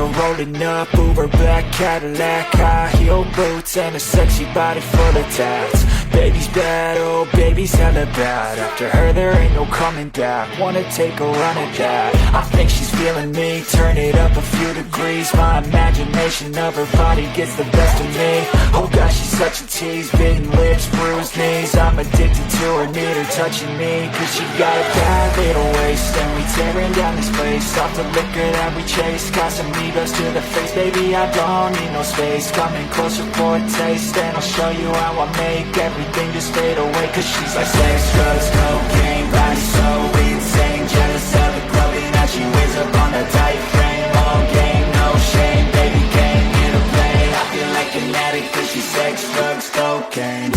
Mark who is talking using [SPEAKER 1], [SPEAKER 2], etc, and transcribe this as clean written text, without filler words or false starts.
[SPEAKER 1] her rolling up, Uber black Cadillac, high heel boots and a sexy body full of tats. Baby's bad, oh baby's hella bad. After her there ain't no coming back. Wanna take a run at that. I think she's feeling me. Turn it up a few degrees. My imagination of her body gets the best of me. Oh gosh, she's such a tease. Bitten lips, bruised knees. I'm addicted to her, need her touching me. Cause she got a bad little waist. And we tearing down this place. Off the liquor that we chase. Got some egos to the face. Baby, I don't need no space. Coming closer for a taste. And I'll show you how I make everything just fade away. Cause she's like sex, drugs, cocaine. Body so insane. Jealous of the clothing that she wears up on a tight frame. All game, no shame. Baby came here to play. I feel like an addict cause she's sex, drugs, cocaine.